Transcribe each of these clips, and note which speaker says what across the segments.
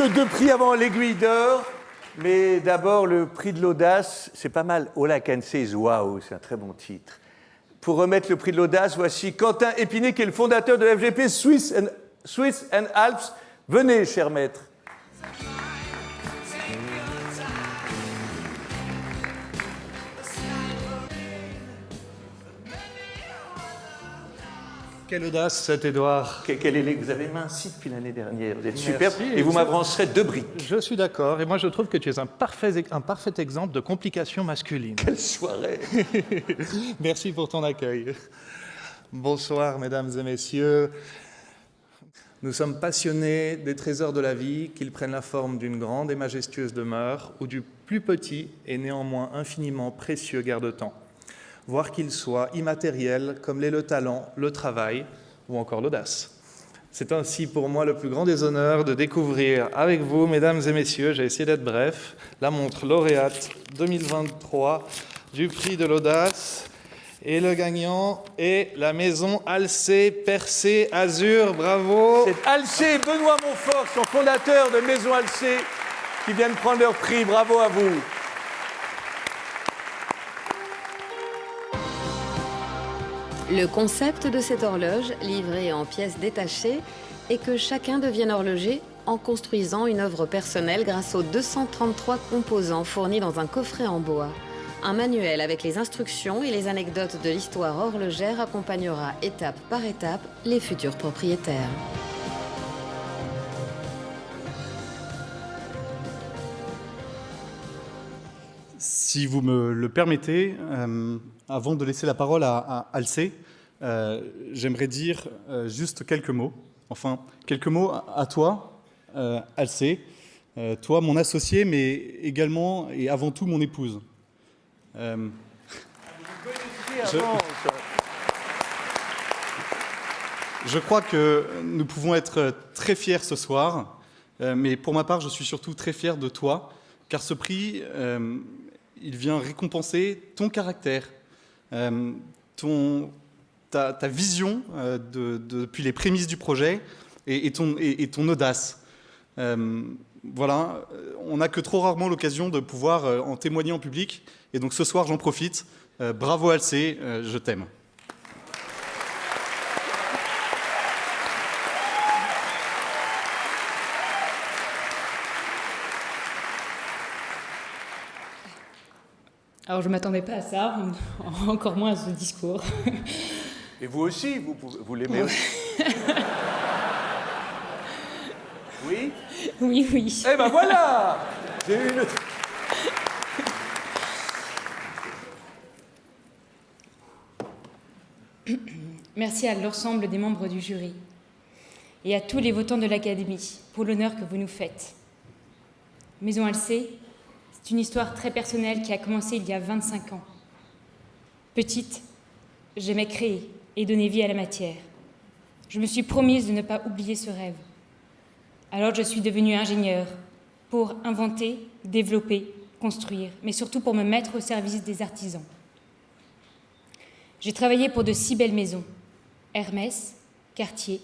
Speaker 1: que 2 prix avant l'aiguille d'or. Mais d'abord, le prix de l'audace, c'est pas mal. All I Can Say is Wow, c'est un très bon titre. Pour remettre le prix de l'audace, voici Quentin Épinay, qui est le fondateur de FGP Swiss and Alps. Venez, cher maître.
Speaker 2: Quelle audace, cet Édouard.
Speaker 1: Vous avez minci depuis l'année dernière, vous êtes superbe, et vous m'avancerez 2 briques.
Speaker 2: Je suis d'accord, et moi je trouve que tu es un parfait exemple de complication masculine.
Speaker 1: Quelle soirée.
Speaker 2: Merci pour ton accueil. Bonsoir, mesdames et messieurs. Nous sommes passionnés des trésors de la vie, qu'ils prennent la forme d'une grande et majestueuse demeure ou du plus petit et néanmoins infiniment précieux garde-temps, voire qu'ils soient immatériels comme l'est le talent, le travail ou encore l'audace. C'est ainsi pour moi le plus grand des honneurs de découvrir avec vous, mesdames et messieurs, j'ai essayé d'être bref, la montre lauréate 2023 du prix de l'audace. Et le gagnant est la maison Alcé Percé Azur, bravo.
Speaker 1: C'est Alcé et Benoît Montfort, son fondateur de Maison Alcé, qui viennent prendre leur prix. Bravo à vous.
Speaker 3: Le concept de cette horloge, livrée en pièces détachées, est que chacun devienne horloger en construisant une œuvre personnelle grâce aux 233 composants fournis dans un coffret en bois. Un manuel avec les instructions et les anecdotes de l'histoire horlogère accompagnera étape par étape les futurs propriétaires.
Speaker 4: Si vous me le permettez, avant de laisser la parole à Alcé, j'aimerais dire juste quelques mots. Enfin, quelques mots à toi, Alcé, toi, mon associé, mais également et avant tout mon épouse. Je crois que nous pouvons être très fiers ce soir, mais pour ma part, je suis surtout très fier de toi, car ce prix, il vient récompenser ton caractère, ta vision depuis les prémices du projet et ton audace. Voilà, on n'a que trop rarement l'occasion de pouvoir en témoigner en public. Et donc ce soir, j'en profite. Bravo Alcé, je t'aime.
Speaker 5: Alors je ne m'attendais pas à ça, encore moins à ce discours.
Speaker 1: Et vous aussi, vous l'aimez aussi. Oui.
Speaker 5: Oui, oui.
Speaker 1: Eh ben voilà. J'ai eu une...
Speaker 5: Merci à l'ensemble des membres du jury et à tous les votants de l'Académie pour l'honneur que vous nous faites. Maison Alcé, c'est une histoire très personnelle qui a commencé il y a 25 ans. Petite, j'aimais créer et donner vie à la matière. Je me suis promise de ne pas oublier ce rêve. Alors je suis devenue ingénieure pour inventer, développer, construire, mais surtout pour me mettre au service des artisans. J'ai travaillé pour de si belles maisons, Hermès, Cartier,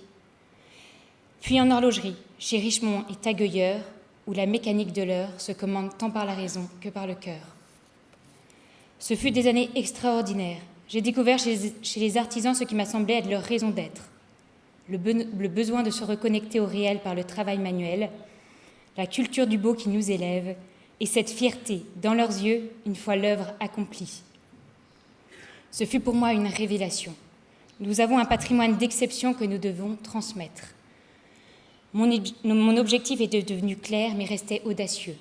Speaker 5: puis en horlogerie, chez Richemont et Tagueilleur, où la mécanique de l'heure se commande tant par la raison que par le cœur. Ce fut des années extraordinaires. J'ai découvert chez les artisans ce qui m'a semblé être leur raison d'être. Le besoin de se reconnecter au réel par le travail manuel, la culture du beau qui nous élève, et cette fierté dans leurs yeux une fois l'œuvre accomplie. Ce fut pour moi une révélation. Nous avons un patrimoine d'exception que nous devons transmettre. Mon objectif était devenu clair, mais restait audacieux.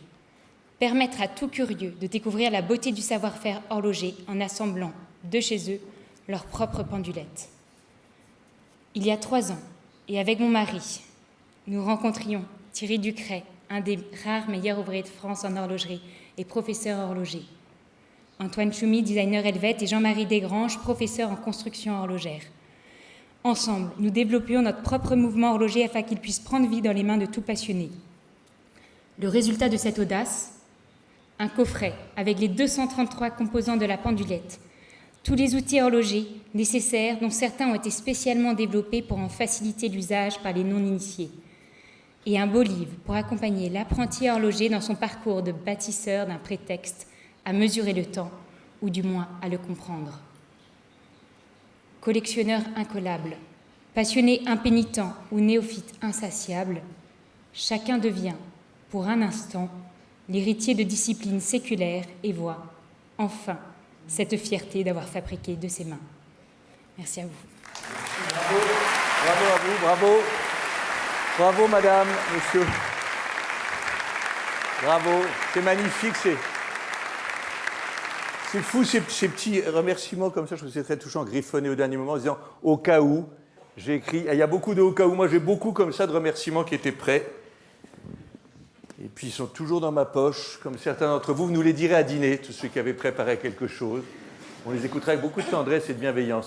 Speaker 5: Permettre à tout curieux de découvrir la beauté du savoir-faire horloger en assemblant, de chez eux, leur propre pendulette. Il y a 3 ans, et avec mon mari, nous rencontrions Thierry Ducret, un des rares meilleurs ouvriers de France en horlogerie et professeur horloger. Antoine Choumi, designer helvète, et Jean-Marie Desgranges, professeur en construction horlogère. Ensemble, nous développions notre propre mouvement horloger afin qu'il puisse prendre vie dans les mains de tout passionné. Le résultat de cette audace, un coffret avec les 233 composants de la pendulette, tous les outils horlogers nécessaires dont certains ont été spécialement développés pour en faciliter l'usage par les non-initiés. et un beau livre pour accompagner l'apprenti horloger dans son parcours de bâtisseur d'un prétexte à mesurer le temps, ou du moins à le comprendre. Collectionneur incollable, passionné impénitent ou néophyte insatiable, chacun devient, pour un instant, l'héritier de disciplines séculaires et voit, enfin, cette fierté d'avoir fabriqué de ses mains. Merci à vous.
Speaker 1: Bravo, bravo à vous, bravo. Bravo, madame, monsieur. Bravo, c'est magnifique, c'est fou ces petits remerciements comme ça, je trouve que c'est très touchant, griffonné au dernier moment en disant « au cas où ». J'ai écrit, il y a beaucoup de « au cas où », moi j'ai beaucoup comme ça de remerciements qui étaient prêts. Et puis ils sont toujours dans ma poche, comme certains d'entre vous, vous nous les direz à dîner, tous ceux qui avaient préparé quelque chose. On les écoutera avec beaucoup de tendresse et de bienveillance.